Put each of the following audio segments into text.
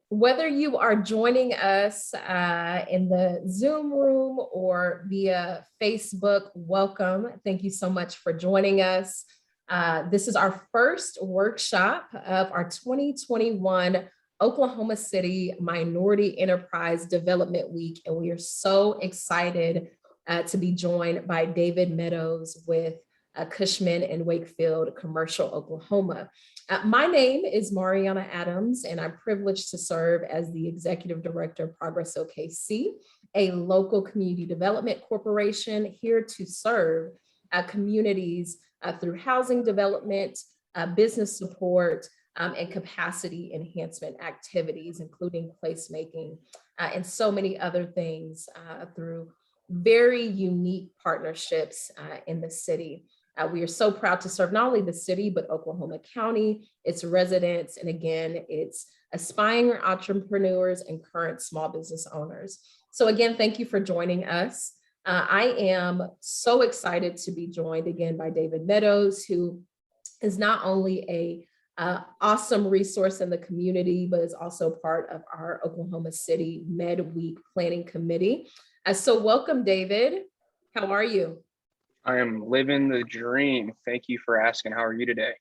Whether you are joining us in the Zoom room or via Facebook, welcome. Thank you so much for joining us. This is our first workshop of our 2021 Oklahoma City Minority Enterprise Development Week, and we are so excited to be joined by David Meadows with Cushman & Wakefield Commercial Oklahoma. My name is Mariana Adams, and I'm privileged to serve as the Executive Director of Progress OKC, a local community development corporation here to serve communities through housing development, business support, and capacity enhancement activities, including placemaking and so many other things through very unique partnerships in the city. We are so proud to serve not only the city, but Oklahoma County, its residents, and again, its aspiring entrepreneurs and current small business owners. So again, thank you for joining us. I am so excited to be joined again by David Meadows, who is not only a awesome resource in the community, but is also part of our Oklahoma City Med Week Planning Committee. So welcome, David. How are you? I am living the dream. Thank you for asking. How are you today?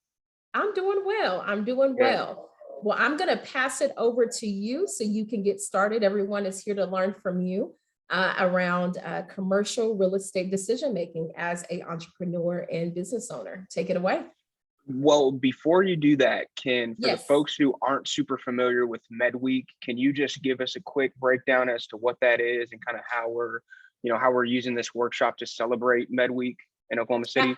I'm doing well. I'm doing well. Well, I'm going to pass it over to you so you can get started. Everyone is here to learn from you around commercial real estate decision making as an entrepreneur and business owner. Take it away. Well, before you do that, for the Yes. folks who aren't super familiar with MedWeek, can you just give us a quick breakdown as to what that is and kind of how we're using this workshop to celebrate MedWeek in Oklahoma City?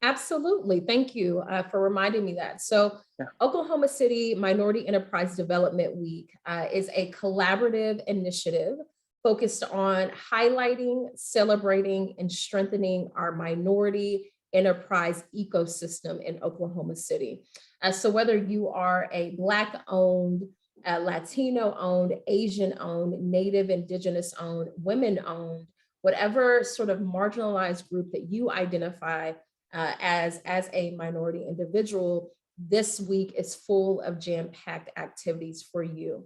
Absolutely. Thank you for reminding me that. So Yeah. Oklahoma City Minority Enterprise Development Week is a collaborative initiative focused on highlighting, celebrating, and strengthening our minority enterprise ecosystem in Oklahoma City. So whether you are a Black-owned, Latino-owned, Asian-owned, Native, Indigenous-owned, women-owned, whatever sort of marginalized group that you identify as a minority individual, this week is full of jam-packed activities for you.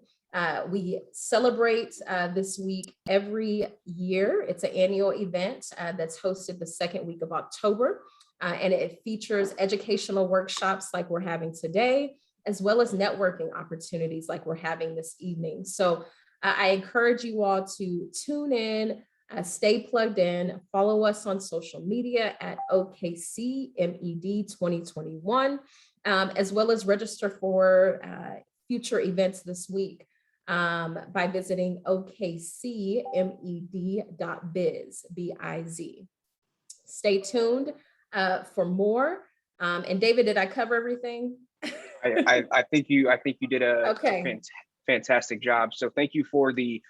We celebrate this week every year. It's an annual event that's hosted the second week of October, and it features educational workshops like we're having today, as well as networking opportunities like we're having this evening. So I encourage you all to tune in, stay plugged in, follow us on social media at OKCMED 2021, as well as register for future events this week by visiting okcmed.biz, B-I-Z. Stay tuned for more. And David, did I cover everything? I think you did a Okay. fantastic job. So thank you for the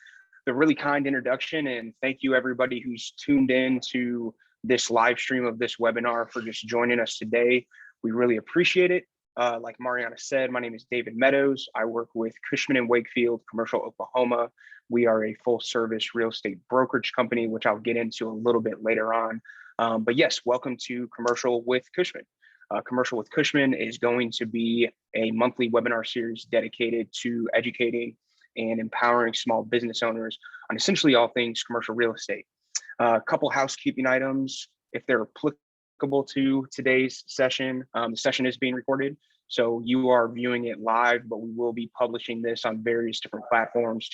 really kind introduction, and thank you everybody who's tuned in to this live stream of this webinar for just joining us today. We really appreciate it. Like Mariana said, my name is David Meadows. I work with Cushman & Wakefield Commercial Oklahoma. We are a full service real estate brokerage company, which I'll get into a little bit later on. But yes, welcome to Commercial with Cushman. Commercial with Cushman is going to be a monthly webinar series dedicated to educating and empowering small business owners on essentially all things commercial real estate. A couple housekeeping items, if they're applicable to today's session. The session is being recorded, so you are viewing it live, but we will be publishing this on various different platforms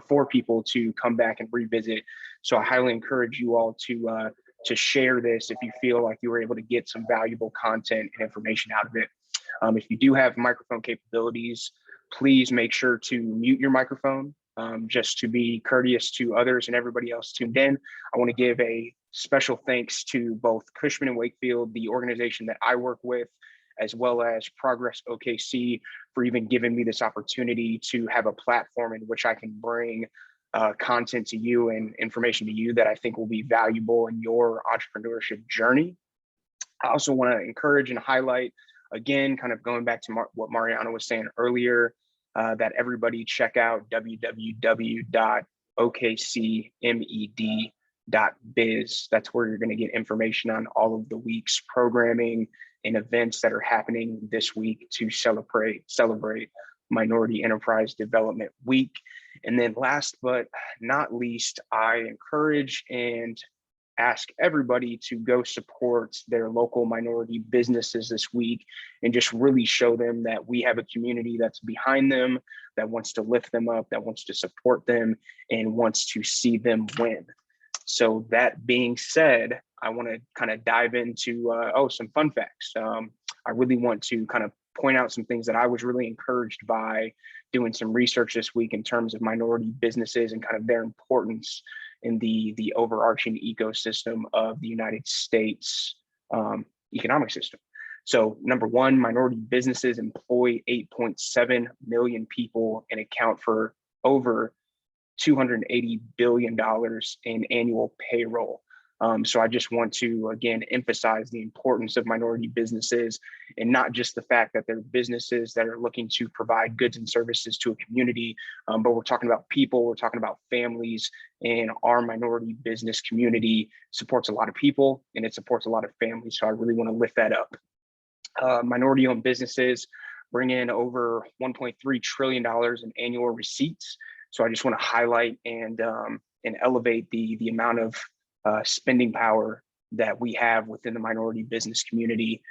for people to come back and revisit. So I highly encourage you all to share this if you feel like you were able to get some valuable content and information out of it. If you do have microphone capabilities, please make sure to mute your microphone just to be courteous to others and everybody else tuned in. I want to give a special thanks to both Cushman & Wakefield, the organization that I work with, as well as Progress OKC for even giving me this opportunity to have a platform in which I can bring content to you and information to you that I think will be valuable in your entrepreneurship journey. I also want to encourage and highlight, again, kind of going back to what Mariana was saying earlier, that everybody check out www.okcmed.biz. That's where you're going to get information on all of the week's programming and events that are happening this week to celebrate Minority Enterprise Development Week. And then last but not least, I encourage and ask everybody to go support their local minority businesses this week and just really show them that we have a community that's behind them, that wants to lift them up, that wants to support them, and wants to see them win. So that being said, I want to kind of dive into some fun facts. I really want to kind of point out some things that I was really encouraged by doing some research this week in terms of minority businesses and kind of their importance in the overarching ecosystem of the United States economic system. So number one, minority businesses employ 8.7 million people and account for over $280 billion in annual payroll. So I just want to, again, emphasize the importance of minority businesses, and not just the fact that they're businesses that are looking to provide goods and services to a community, but we're talking about people, we're talking about families, and our minority business community supports a lot of people and it supports a lot of families. So I really want to lift that up. Minority-owned businesses bring in over $1.3 trillion in annual receipts. So I just want to highlight and elevate the amount of spending power that we have within the minority business community.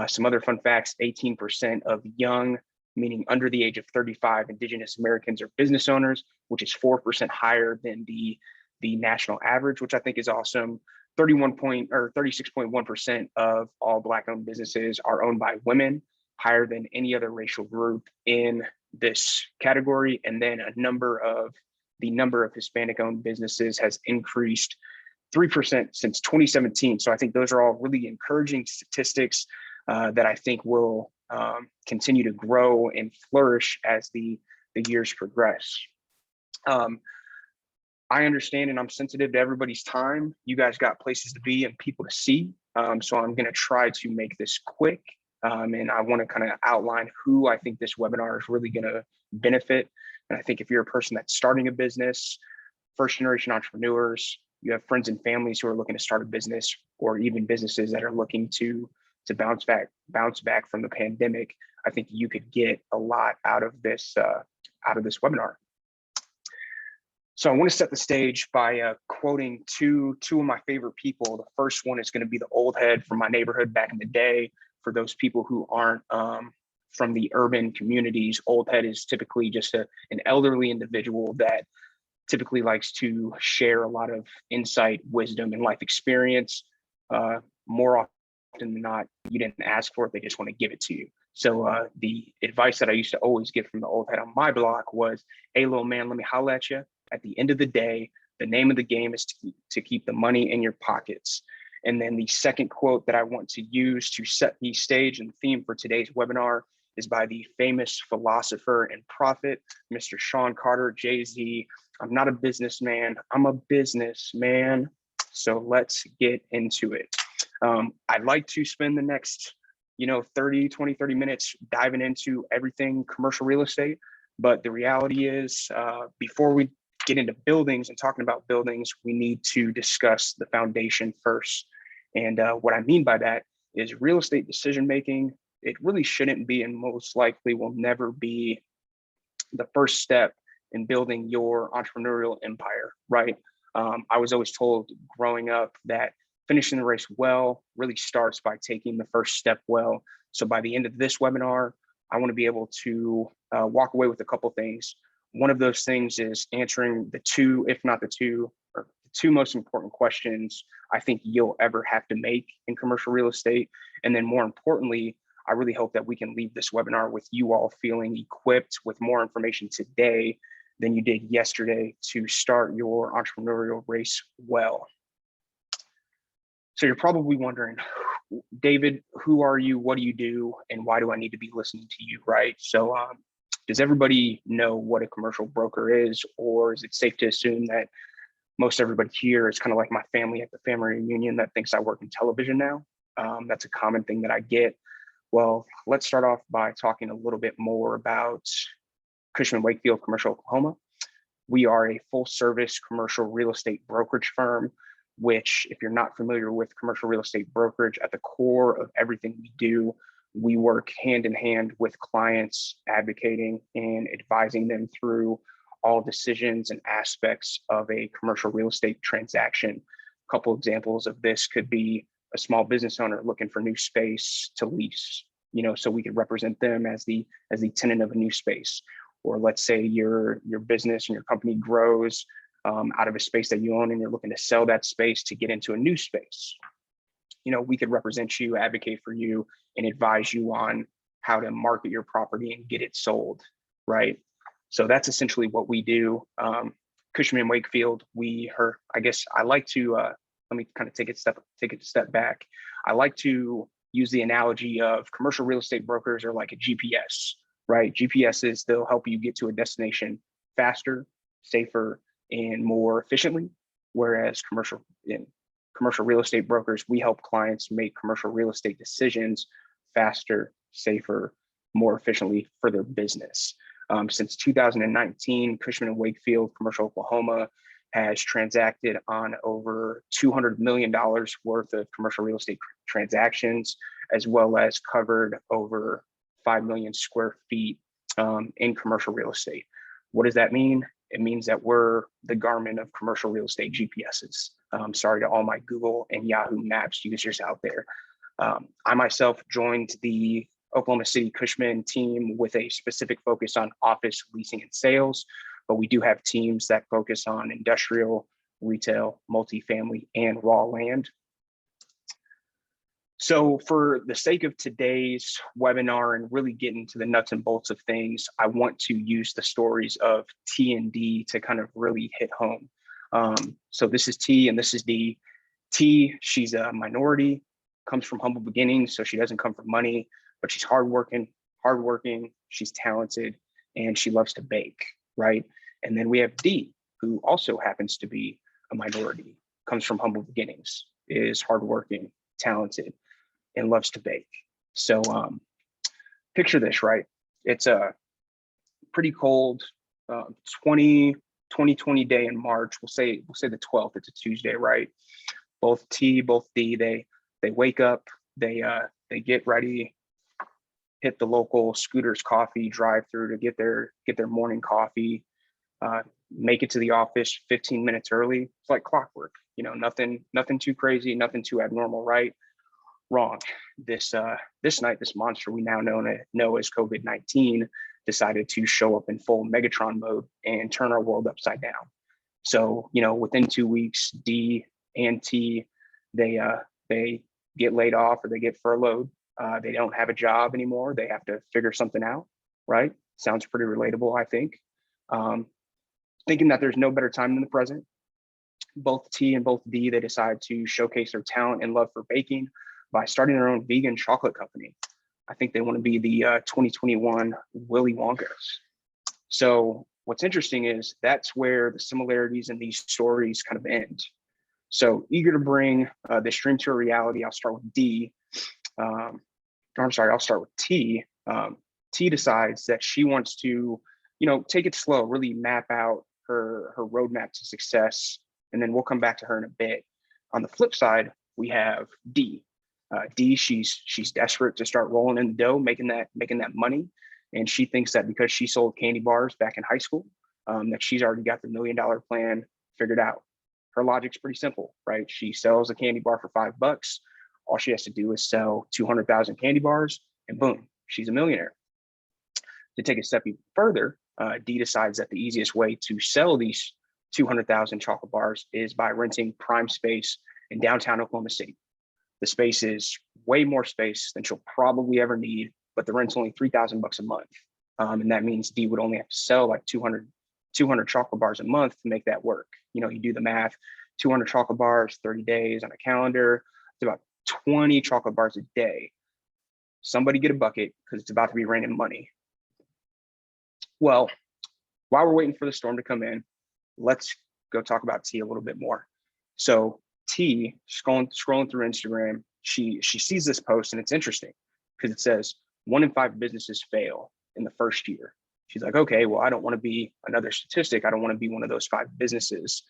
Some other fun facts: 18% of young, meaning under the age of 35, Indigenous Americans are business owners, which is 4% higher than the national average, which I think is awesome. 36.1% of all Black-owned businesses are owned by women, higher than any other racial group in this category. And then the number of Hispanic-owned businesses has increased 3% since 2017. So I think those are all really encouraging statistics that I think will continue to grow and flourish as the years progress. I understand and I'm sensitive to everybody's time. You guys got places to be and people to see. So I'm going to try to make this quick. And I want to kind of outline who I think this webinar is really going to benefit. And I think if you're a person that's starting a business, first generation entrepreneurs, you have friends and families who are looking to start a business, or even businesses that are looking to bounce back from the pandemic, I think you could get a lot out of this webinar. So I want to set the stage by quoting two of my favorite people. The first one is going to be the old head from my neighborhood back in the day. For those people who aren't from the urban communities, old head is typically just an elderly individual that typically likes to share a lot of insight, wisdom, and life experience. More often than not, you didn't ask for it, they just want to give it to you. So the advice that I used to always get from the old head on my block was, hey, little man, let me holler at you. At the end of the day, the name of the game is to keep the money in your pockets. And then the second quote that I want to use to set the stage and theme for today's webinar is by the famous philosopher and prophet, Mr. Sean Carter, Jay-Z. I'm not a businessman, I'm a businessman. So let's get into it. I'd like to spend the next 30 minutes diving into everything commercial real estate. But the reality is, before we get into buildings and talking about buildings, we need to discuss the foundation first. And what I mean by that is real estate decision-making, it really shouldn't be, and most likely will never be, the first step in building your entrepreneurial empire, right? I was always told growing up that finishing the race well really starts by taking the first step well. So by the end of this webinar, I want to be able to walk away with a couple things. One of those things is answering the two most important questions I think you'll ever have to make in commercial real estate. And then more importantly, I really hope that we can leave this webinar with you all feeling equipped with more information today than you did yesterday to start your entrepreneurial race well. So you're probably wondering, David, who are you? What do you do? And why do I need to be listening to you, right? So does everybody know what a commercial broker is? Or is it safe to assume that most everybody here is kind of like my family at the family reunion that thinks I work in television now? That's a common thing that I get. Well, let's start off by talking a little bit more about Cushman & Wakefield Commercial Oklahoma. We are a full service commercial real estate brokerage firm, which, if you're not familiar with commercial real estate brokerage, at the core of everything we do, we work hand in hand with clients, advocating and advising them through all decisions and aspects of a commercial real estate transaction. A couple examples of this could be a small business owner looking for new space to lease, so we could represent them as the tenant of a new space. Or let's say your business and your company grows out of a space that you own and you're looking to sell that space to get into a new space. We could represent you, advocate for you, and advise you on how to market your property and get it sold, right? So that's essentially what we do. Cushman & Wakefield, I guess I like to, let me kind of take it a step back. I like to use the analogy of commercial real estate brokers are like a GPS, right? GPSs, they'll help you get to a destination faster, safer, and more efficiently. Whereas commercial real estate brokers, we help clients make commercial real estate decisions faster, safer, more efficiently for their business. Since 2019, Cushman & Wakefield, Commercial Oklahoma, has transacted on over $200 million worth of commercial real estate transactions, as well as covered over 5 million square feet in commercial real estate. What does that mean? It means that we're the Garmin of commercial real estate GPSs. Sorry to all my Google and Yahoo Maps users out there. I myself joined the Oklahoma City Cushman team with a specific focus on office leasing and sales, but we do have teams that focus on industrial, retail, multifamily, and raw land. So for the sake of today's webinar and really get into the nuts and bolts of things, I want to use the stories of T and D to kind of really hit home. So this is T and this is D. T, she's a minority, comes from humble beginnings, so she doesn't come from money, but she's hardworking, she's talented, and she loves to bake, right? And then we have D, who also happens to be a minority, comes from humble beginnings, is hardworking, talented, and loves to bake. So picture this, right? It's a pretty cold 2020 day in March. We'll say the 12th. It's a Tuesday, right? Both T, both D, they wake up, they get ready, hit the local Scooters Coffee drive-through to get their morning coffee, make it to the office 15 minutes early. It's like clockwork, nothing too crazy, nothing too abnormal, right? Wrong. This night, this monster we now know as COVID-19 decided to show up in full Megatron mode and turn our world upside down. So, within 2 weeks, D and T, they get laid off or they get furloughed. They don't have a job anymore. They have to figure something out, right? Sounds pretty relatable, I think. Thinking that there's no better time than the present. Both T and both D, they decide to showcase their talent and love for baking by starting their own vegan chocolate company. I think they want to be the 2021 Willy Wonkas. So what's interesting is that's where the similarities in these stories kind of end. So eager to bring this dream to a reality, I'll start with D. I'll start with T. T decides that she wants to, take it slow, really map out her roadmap to success, and then we'll come back to her in a bit. On the flip side, we have D. D, she's desperate to start rolling in the dough, making that money, and she thinks that because she sold candy bars back in high school, that she's already got the $1 million plan figured out. Her logic's pretty simple, right? She sells a candy bar for $5. All she has to do is sell 200,000 candy bars, and boom, she's a millionaire. To take a step even further, D decides that the easiest way to sell these 200,000 chocolate bars is by renting prime space in downtown Oklahoma City. The space is way more space than she'll probably ever need, but the rent's only $3,000 a month. And that means D would only have to sell like 200 chocolate bars a month to make that work. You do the math, 200 chocolate bars, 30 days on a calendar, it's about 20 chocolate bars a day. Somebody get a bucket because it's about to be raining money. Well, while we're waiting for the storm to come in, let's go talk about T a little bit more. So T, scrolling through Instagram, she sees this post and it's interesting because it says 1 in 5 businesses fail in the first year. She's like, okay, well, I don't want to be another statistic. I don't want to be one of those 5 businesses.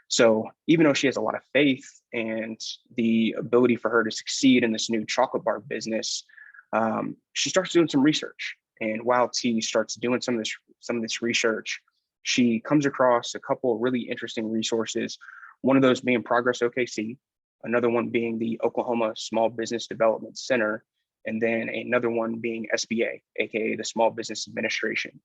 So even though she has a lot of faith and the ability for her to succeed in this new chocolate bar business, She starts doing some research. And while T starts doing some of this research, she comes across a couple of really interesting resources. One of those being Progress OKC, another one being the Oklahoma Small Business Development Center, and then another one being SBA, aka the Small Business Administration.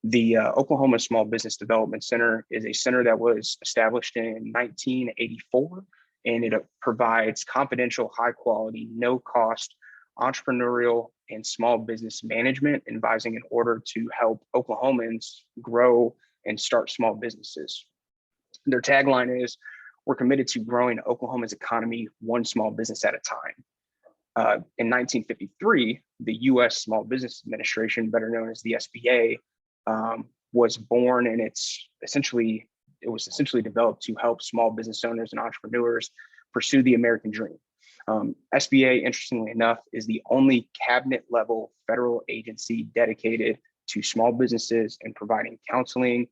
The Oklahoma Small Business Development Center is a center that was established in 1984, and it provides confidential, high quality, no cost entrepreneurial and small business management advising in order to help Oklahomans grow and start small businesses. Their tagline is, "We're committed to growing Oklahoma's economy one small business at a time." In 1953, the U.S. Small Business Administration, better known as the SBA, was born, and it was essentially developed to help small business owners and entrepreneurs pursue the American dream. SBA, interestingly enough, is the only cabinet level federal agency dedicated to small businesses and providing counseling,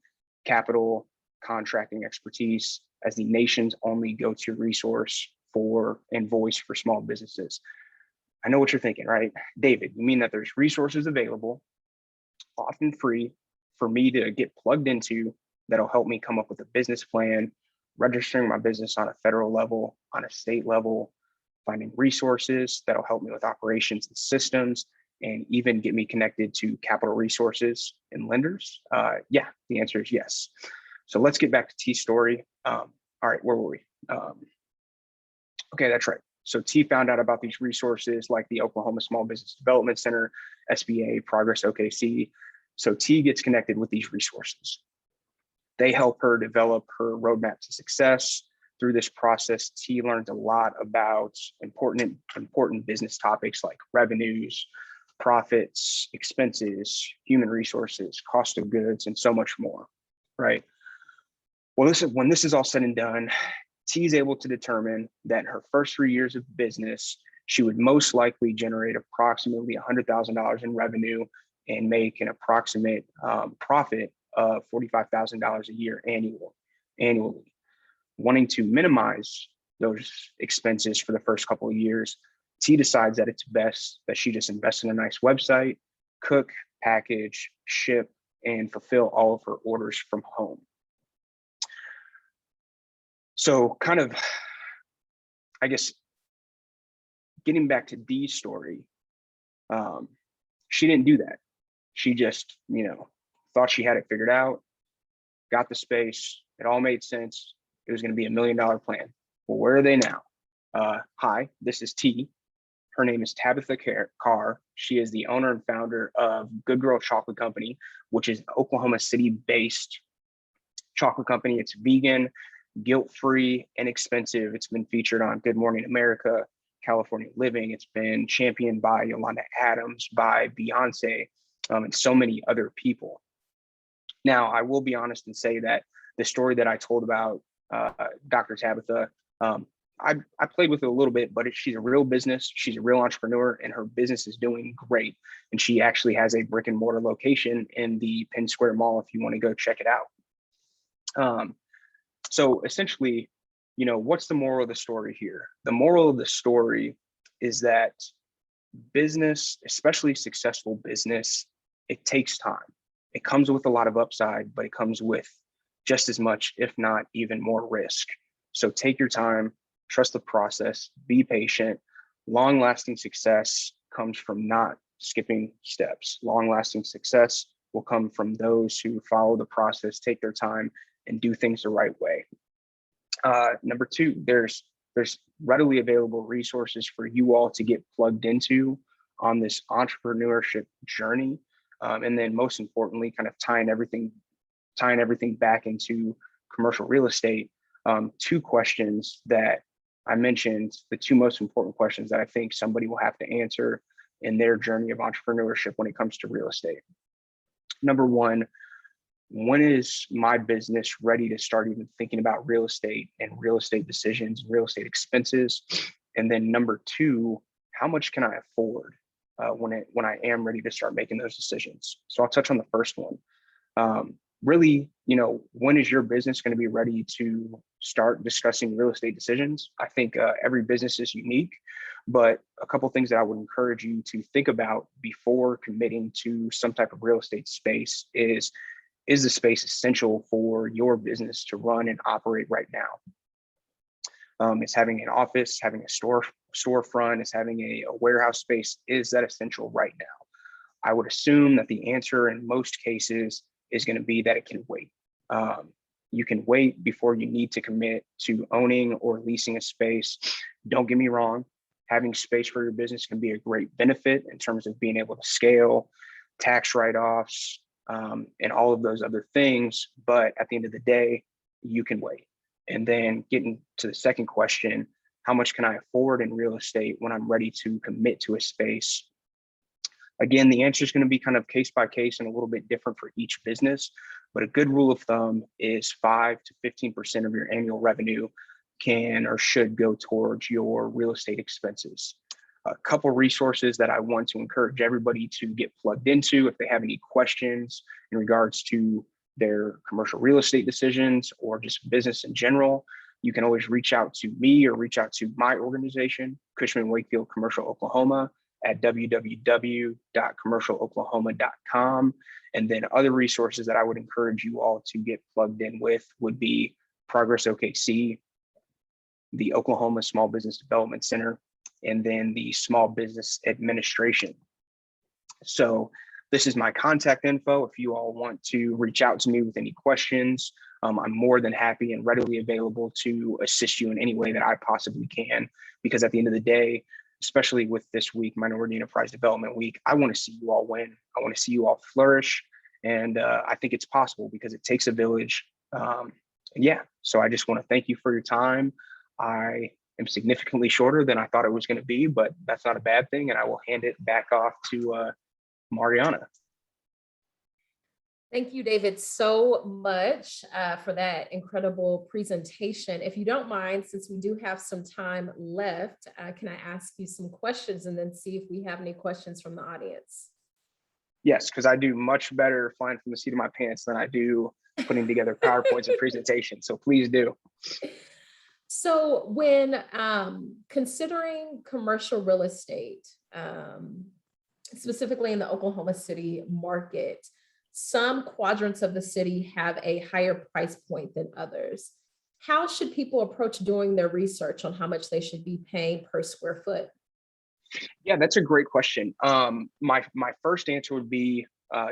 capital, contracting expertise as the nation's only go-to resource for and voice for small businesses. I know what you're thinking, right? David, you mean that there's resources available, often free, for me to get plugged into that'll help me come up with a business plan, registering my business on a federal level, on a state level, finding resources that'll help me with operations and systems, and even get me connected to capital resources and lenders? Yeah, the answer is yes. So let's get back to T's story. All right, where were we? Okay, that's right. So T found out about these resources like the Oklahoma Small Business Development Center, SBA, Progress OKC. So T gets connected with these resources. They help her develop her roadmap to success. Through this process, T learned a lot about important business topics like revenues, profits, expenses, human resources, cost of goods, and so much more, right? Well, when this is all said and done, T is able to determine that in her first 3 years of business, she would most likely generate approximately $100,000 in revenue and make an approximate profit of $45,000 a year annually. Wanting to minimize those expenses for the first couple of years, T decides that it's best that she just invests in a nice website, cook, package, ship, and fulfill all of her orders from home. So kind of, I guess, getting back to Dee's story, she didn't do that. She just, thought she had it figured out, got the space, it all made sense. It was going to be $1 million plan. Well, where are they now? Hi, this is T. Her name is Tabitha Carr. She is the owner and founder of Good Girl Chocolate Company, which is an Oklahoma City-based chocolate company. It's vegan, guilt-free, inexpensive. It's been featured on Good Morning America, California Living. It's been championed by Yolanda Adams, by Beyonce, and so many other people. Now, I will be honest and say that the story that I told about Dr. Tabitha, I played with it a little bit, but she's a real business. She's a real entrepreneur, and her business is doing great. And she actually has a brick and mortar location in the Penn Square Mall if you want to go check it out. So essentially, what's the moral of the story here? The moral of the story is that business, especially successful business, it takes time. It comes with a lot of upside, but it comes with just as much, if not even more risk. So take your time, trust the process, be patient. Long-lasting success comes from not skipping steps. Long-lasting success will come from those who follow the process, take their time, and do things the right way. Number two, there's readily available resources for you all to get plugged into on this entrepreneurship journey. And then most importantly, kind of tying everything back into commercial real estate. Two questions that I mentioned, the two most important questions that I think somebody will have to answer in their journey of entrepreneurship when it comes to real estate. Number one, when is my business ready to start even thinking about real estate and real estate decisions, real estate expenses? And then number two, how much can I afford when I am ready to start making those decisions? So I'll touch on the first one. really, when is your business going to be ready to start discussing real estate decisions? I think every business is unique, but a couple things that I would encourage you to think about before committing to some type of real estate space is the space essential for your business to run and operate right now? Is having an office, having a storefront, is having a warehouse space, is that essential right now? I would assume that the answer in most cases is going to be that it can wait. You can wait before you need to commit to owning or leasing a space. Don't get me wrong, having space for your business can be a great benefit in terms of being able to scale, tax write-offs, and all of those other things. But at the end of the day, you can wait. And then getting to the second question, how much can I afford in real estate when I'm ready to commit to a space? Again, the answer is going to be kind of case by case and a little bit different for each business, but a good rule of thumb is 5 to 15% of your annual revenue can or should go towards your real estate expenses. A couple resources that I want to encourage everybody to get plugged into if they have any questions in regards to their commercial real estate decisions or just business in general. You can always reach out to me or reach out to my organization, Cushman Wakefield Commercial Oklahoma, at www.commercialoklahoma.com. And then other resources that I would encourage you all to get plugged in with would be Progress OKC, the Oklahoma Small Business Development Center, and then the Small Business Administration. So this is my contact info. If you all want to reach out to me with any questions, I'm more than happy and readily available to assist you in any way that I possibly can, because at the end of the day, especially with this week, Minority Enterprise Development Week, I want to see you all win. I want to see you all flourish. And I think it's possible because it takes a village. So I just want to thank you for your time. I am significantly shorter than I thought it was going to be, but that's not a bad thing. And I will hand it back off to Mariana. Thank you, David, so much for that incredible presentation. If you don't mind, since we do have some time left, can I ask you some questions and then see if we have any questions from the audience? Yes, because I do much better flying from the seat of my pants than I do putting together PowerPoints and presentations. So please do. So when considering commercial real estate, specifically in the Oklahoma City market, some quadrants of the city have a higher price point than others. How should people approach doing their research on how much they should be paying per square foot? Yeah, that's a great question. My first answer would be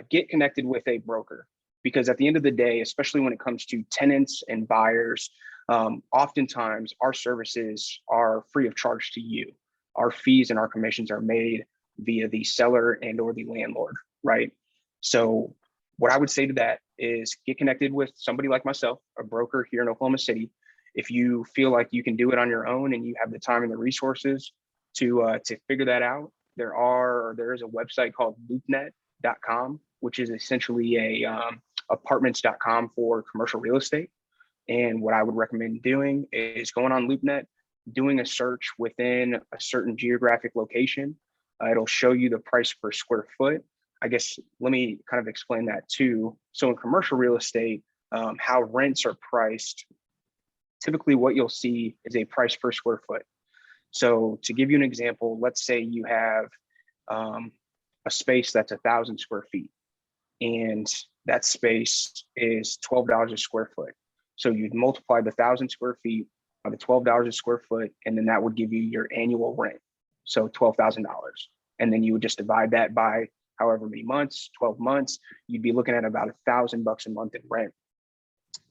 get connected with a broker, because at the end of the day, especially when it comes to tenants and buyers, oftentimes our services are free of charge to you. Our fees and our commissions are made via the seller and or the landlord, right? So what I would say to that is get connected with somebody like myself, a broker here in Oklahoma City. If you feel like you can do it on your own and you have the time and the resources to figure that out, there is a website called loopnet.com, which is essentially a apartments.com for commercial real estate. And what I would recommend doing is going on LoopNet, doing a search within a certain geographic location. It'll show you the price per square foot. I guess let me kind of explain that too. So in commercial real estate, how rents are priced, typically what you'll see is a price per square foot. So to give you an example, let's say you have a space that's 1,000 square feet, and that space is $12 a square foot. So you'd multiply the 1,000 square feet by the $12 a square foot, and then that would give you your annual rent. So $12,000. And then you would just divide that by however many months, 12 months, you'd be looking at about $1,000 a month in rent.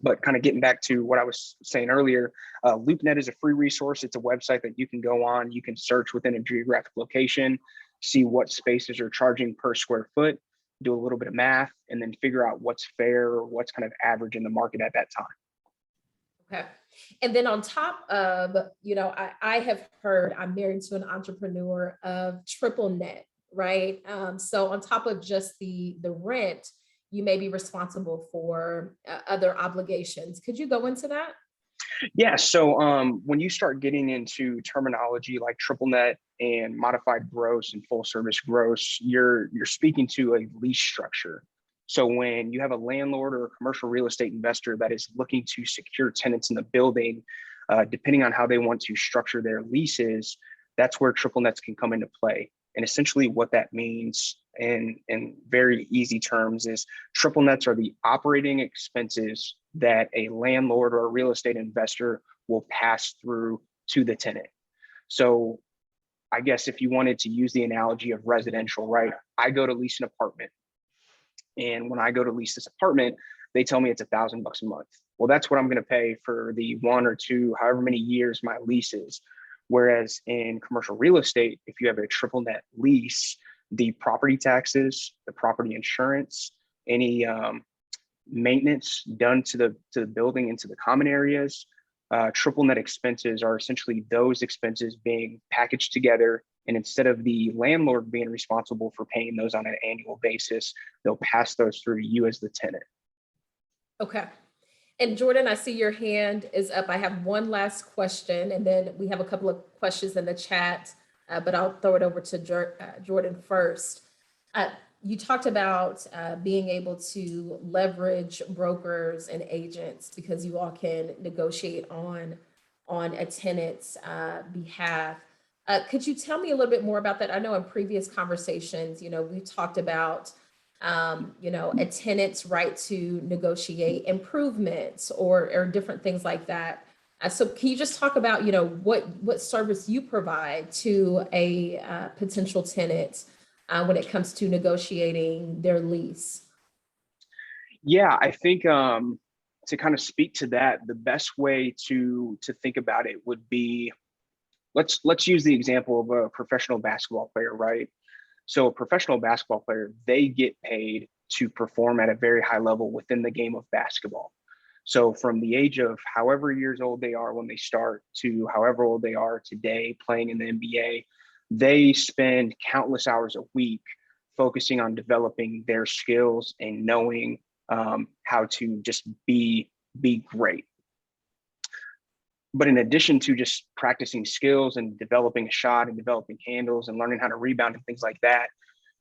But kind of getting back to what I was saying earlier, LoopNet is a free resource. It's a website that you can go on. You can search within a geographic location, see what spaces are charging per square foot, do a little bit of math, and then figure out what's fair or what's kind of average in the market at that time. Okay. And then on top of, I have heard, I'm married to an entrepreneur, of triple net, right? So on top of just the rent, you may be responsible for other obligations. Could you go into that? Yeah. So when you start getting into terminology like triple net and modified gross and full service gross, you're speaking to a lease structure. So when you have a landlord or a commercial real estate investor that is looking to secure tenants in the building, depending on how they want to structure their leases, that's where triple nets can come into play. And essentially what that means in very easy terms is triple nets are the operating expenses that a landlord or a real estate investor will pass through to the tenant. So I guess if you wanted to use the analogy of residential, right? I go to lease an apartment. And when I go to lease this apartment, they tell me it's $1,000 a month. Well, that's what I'm going to pay for the 1 or 2, however many years my lease is. Whereas in commercial real estate, if you have a triple net lease, the property taxes, the property insurance, any maintenance done to the building and to the common areas, triple net expenses are essentially those expenses being packaged together. And instead of the landlord being responsible for paying those on an annual basis, they'll pass those through to you as the tenant. Okay. And Jordan, I see your hand is up. I have one last question, and then we have a couple of questions in the chat, but I'll throw it over to Jordan first. You talked about being able to leverage brokers and agents because you all can negotiate on a tenant's behalf. Could you tell me a little bit more about that? I know in previous conversations, we talked about a tenant's right to negotiate improvements or different things like that. So can you just talk about, what service you provide to a potential tenant when it comes to negotiating their lease? Yeah, I think to kind of speak to that, the best way to think about it would be, let's use the example of a professional basketball player, right? So a professional basketball player, they get paid to perform at a very high level within the game of basketball. So from the age of however years old they are when they start to however old they are today playing in the NBA, they spend countless hours a week focusing on developing their skills and knowing how to just be great. But in addition to just practicing skills and developing a shot and developing handles and learning how to rebound and things like that,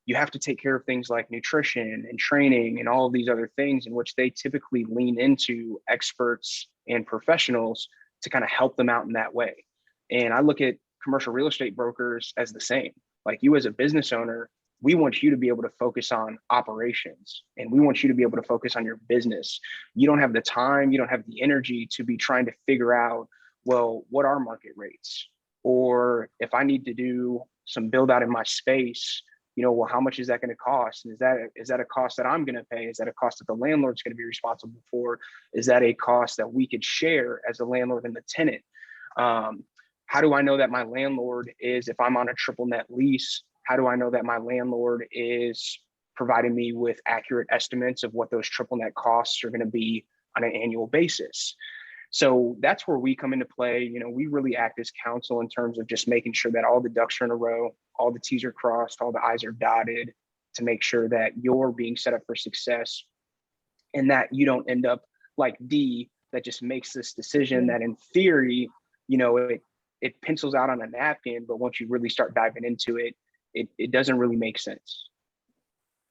you have to take care of things like nutrition and training and all of these other things in which they typically lean into experts and professionals to kind of help them out in that way. And I look at commercial real estate brokers as the same. Like you as a business owner, we want you to be able to focus on operations and we want you to be able to focus on your business. You don't have the time, you don't have the energy to be trying to figure out, well, what are market rates? Or if I need to do some build out in my space, well, how much is that going to cost? And is that a cost that I'm going to pay? Is that a cost that the landlord's going to be responsible for? Is that a cost that we could share as a landlord and the tenant? How do I know that my landlord is, if I'm on a triple net lease, how do I know that my landlord is providing me with accurate estimates of what those triple net costs are going to be on an annual basis? So that's where we come into play. We really act as counsel in terms of just making sure that all the ducks are in a row, all the T's are crossed, all the I's are dotted to make sure that you're being set up for success and that you don't end up like D that just makes this decision that in theory, it pencils out on a napkin, but once you really start diving into it, it doesn't really make sense.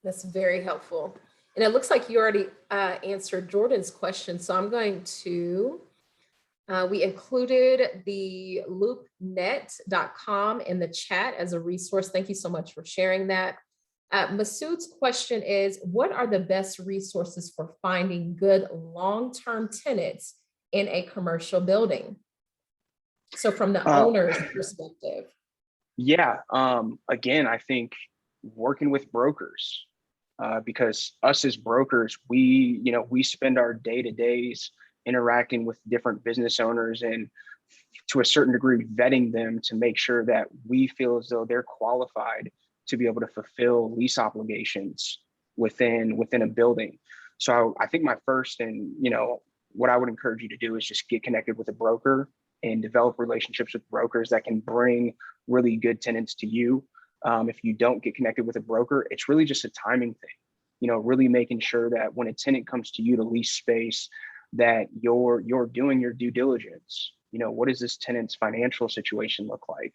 That's very helpful. And it looks like you already answered Jordan's question. So I'm going to, we included the loopnet.com in the chat as a resource. Thank you so much for sharing that. Masood's question is, what are the best resources for finding good long-term tenants in a commercial building? So from the owner's perspective. Yeah, again, I think working with brokers, because us as brokers, we spend our day-to-days interacting with different business owners and to a certain degree vetting them to make sure that we feel as though they're qualified to be able to fulfill lease obligations within a building. So I think my first and what I would encourage you to do is just get connected with a broker and develop relationships with brokers that can bring really good tenants to you. If you don't get connected with a broker, it's really just a timing thing. Really making sure that when a tenant comes to you to lease space, that you're doing your due diligence. What does this tenant's financial situation look like?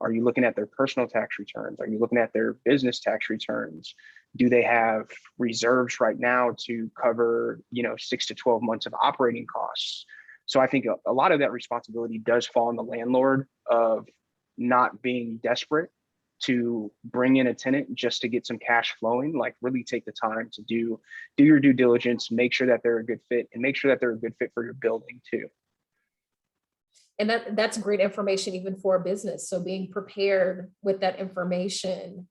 Are you looking at their personal tax returns? Are you looking at their business tax returns? Do they have reserves right now to cover, 6 to 12 months of operating costs? So I think a lot of that responsibility does fall on the landlord of not being desperate to bring in a tenant just to get some cash flowing. Like, really take the time to do your due diligence, make sure that they're a good fit, and make sure that they're a good fit for your building too. And that's great information even for a business. So being prepared with that information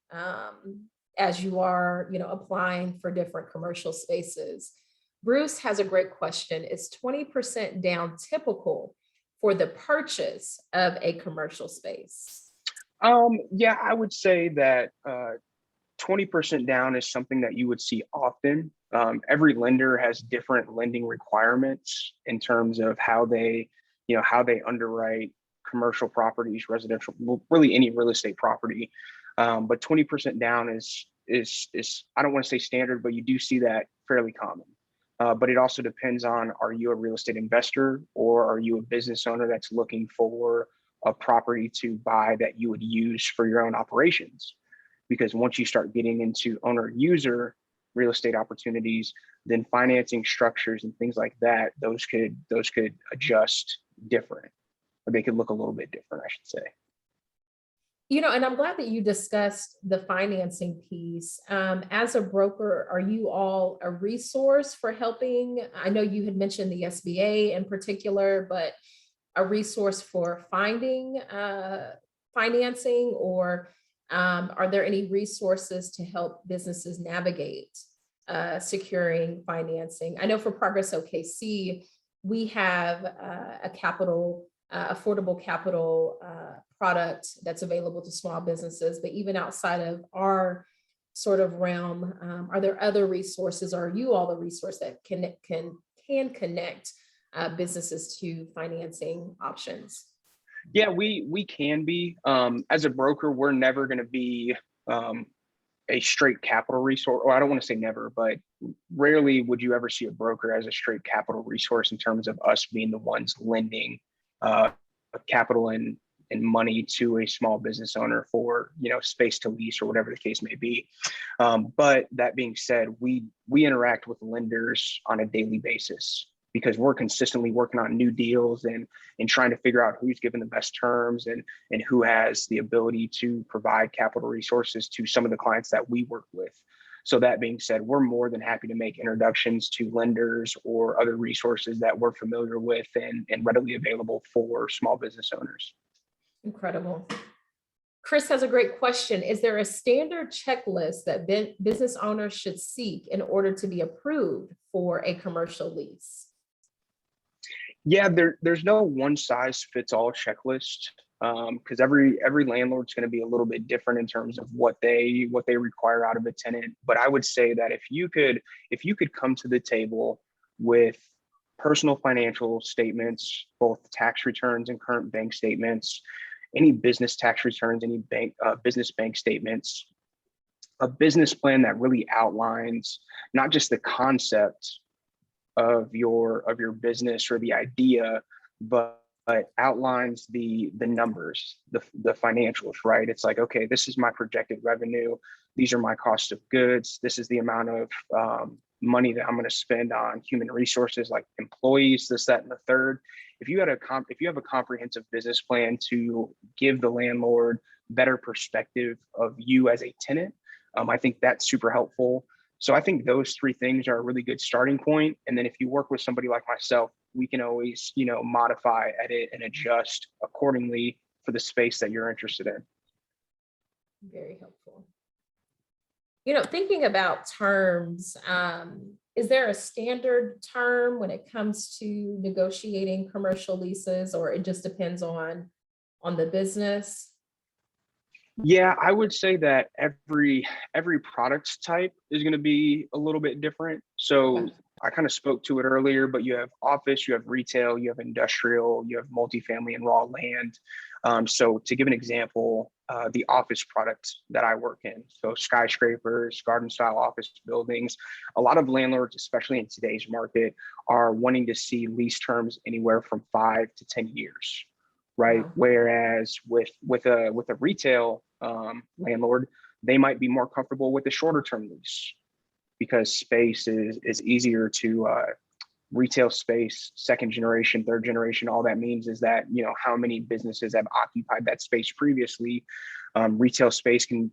as you are, applying for different commercial spaces. Bruce has a great question. Is 20% down typical for the purchase of a commercial space? Yeah, I would say that 20% down is something that you would see often. Every lender has different lending requirements in terms of how they underwrite commercial properties, residential, really any real estate property. But 20% down is I don't want to say standard, but you do see that fairly common. But it also depends on, are you a real estate investor or are you a business owner that's looking for a property to buy that you would use for your own operations? Because once you start getting into owner user real estate opportunities, then financing structures and things like that, those could adjust different, or they could look a little bit different, I should say. And I'm glad that you discussed the financing piece. As a broker, are you all a resource for helping? I know you had mentioned the SBA in particular, but a resource for finding financing, or are there any resources to help businesses navigate securing financing? I know for Progress OKC, we have a affordable capital product that's available to small businesses, but even outside of our sort of realm, are there other resources, or are you all the resource that can connect businesses to financing options? Yeah, we can be. As a broker, we're never going to be a straight capital resource, or I don't want to say never, but rarely would you ever see a broker as a straight capital resource in terms of us being the ones lending capital and money to a small business owner for space to lease or whatever the case may be. But that being said, we interact with lenders on a daily basis because we're consistently working on new deals and trying to figure out who's given the best terms and who has the ability to provide capital resources to some of the clients that we work with. So that being said, we're more than happy to make introductions to lenders or other resources that we're familiar with and readily available for small business owners. Incredible. Chris has a great question. Is there a standard checklist that business owners should seek in order to be approved for a commercial lease? Yeah, there's no one size fits all checklist, because every landlord's going to be a little bit different in terms of what they require out of a tenant. But I would say that if you could come to the table with personal financial statements, both tax returns and current bank statements, any business tax returns, any business bank statements, a business plan that really outlines not just the concept of your business or the idea, but outlines the numbers, the financials, right? It's like, okay, this is my projected revenue. These are my cost of goods. This is the amount of money that I'm going to spend on human resources like employees, this, that, and the third. If you have a comprehensive business plan to give the landlord better perspective of you as a tenant, I think that's super helpful. So I think those three things are a really good starting point. And then if you work with somebody like myself, we can always, modify, edit, and adjust accordingly for the space that you're interested in. Very helpful. Thinking about terms, is there a standard term when it comes to negotiating commercial leases, or it just depends on the business? Yeah, I would say that every product type is going to be a little bit different. So Okay. I kind of spoke to it earlier, but you have office, you have retail, you have industrial, you have multifamily and raw land. So to give an example, the office product that I work in, so skyscrapers, garden style office buildings, a lot of landlords, especially in today's market, are wanting to see lease terms anywhere from 5 to 10 years, right? Wow. Whereas with a retail landlord, they might be more comfortable with a shorter term lease because space is easier to retail space, second generation, third generation. All that means is that, you know, how many businesses have occupied that space previously. Retail space can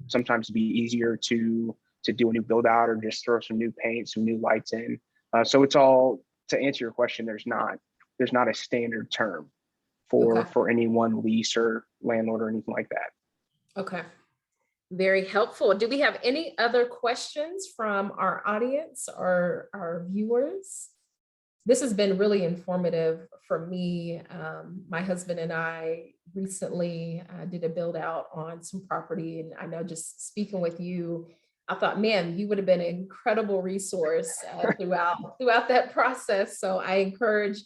sometimes be easier to do a new build out or just throw some new paint, some new lights in. So it's all, to answer your question, there's not a standard term Okay. for any one lease or landlord or anything like that. Okay. Very helpful. Do we have any other questions from our audience or our viewers? This has been really informative for me. My husband and I recently did a build out on some property, and I know just speaking with you, I thought, man, you would have been an incredible resource throughout that process. So I encourage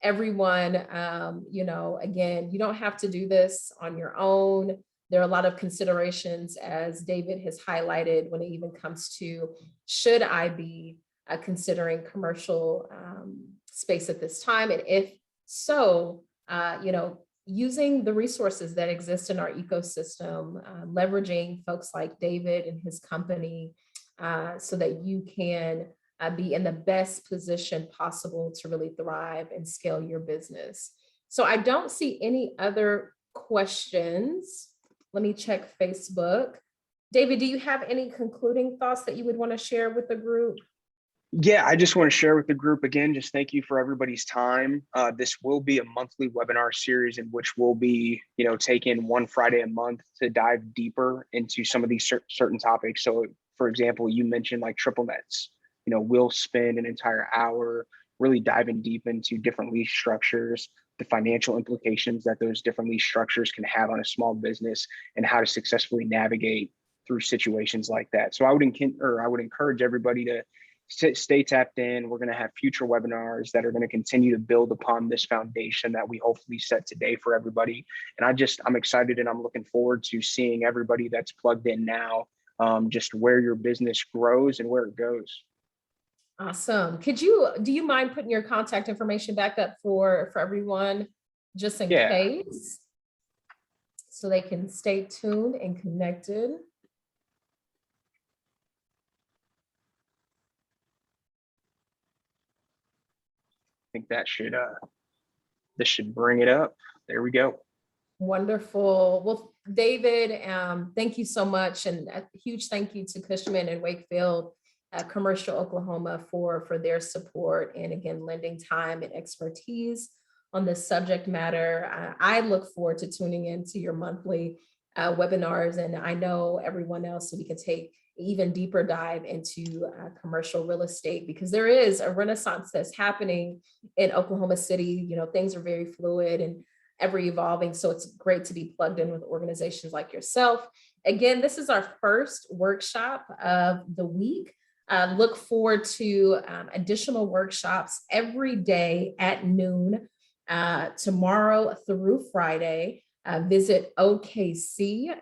everyone, again, you don't have to do this on your own. There are a lot of considerations, as David has highlighted, when it even comes to, should I be considering commercial space at this time? And if so, using the resources that exist in our ecosystem, leveraging folks like David and his company so that you can be in the best position possible to really thrive and scale your business. So I don't see any other questions. Let me check Facebook. David, do you have any concluding thoughts that you would want to share with the group? Yeah, I just want to share with the group again, just thank you for everybody's time. This will be a monthly webinar series in which we'll be, taking one Friday a month to dive deeper into some of these certain topics. So for example, you mentioned like triple nets, we'll spend an entire hour really diving deep into different lease structures, the financial implications that those different lease structures can have on a small business, and how to successfully navigate through situations like that. So I would encourage everybody to stay tapped in. We're going to have future webinars that are going to continue to build upon this foundation that we hopefully set today for everybody. And I'm excited, and I'm looking forward to seeing everybody that's plugged in now, just where your business grows and where it goes. Awesome. Do you mind putting your contact information back up for everyone, just in case, so they can stay tuned and connected? I think this should bring it up. There we go. Wonderful. Well, David, thank you so much. And a huge thank you to Cushman and Wakefield Commercial Oklahoma for their support, and again, lending time and expertise on this subject matter. I look forward to tuning into your monthly webinars, and I know everyone else, so we can take even deeper dive into commercial real estate, because there is a renaissance that's happening in Oklahoma City. Things are very fluid and ever evolving. So it's great to be plugged in with organizations like yourself. Again, this is our first workshop of the week. Look forward to additional workshops every day at noon, tomorrow through Friday. Visit okcmed.biz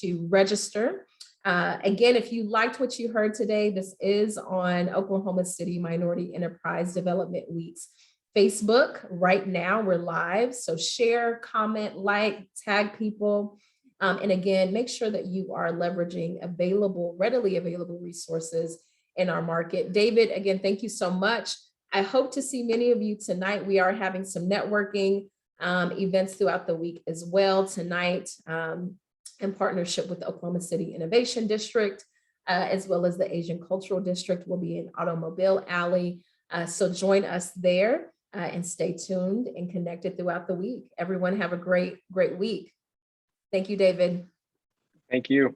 to register. Again, if you liked what you heard today, this is on Oklahoma City Minority Enterprise Development Week's Facebook. Right now, we're live. So share, comment, like, tag people. And again, make sure that you are leveraging readily available resources in our market. David, again, thank you so much. I hope to see many of you tonight. We are having some networking events throughout the week as well. Tonight, in partnership with the Oklahoma City Innovation District, as well as the Asian Cultural District, will be in Automobile Alley. So join us there and stay tuned and connected throughout the week. Everyone have a great week. Thank you, David. Thank you.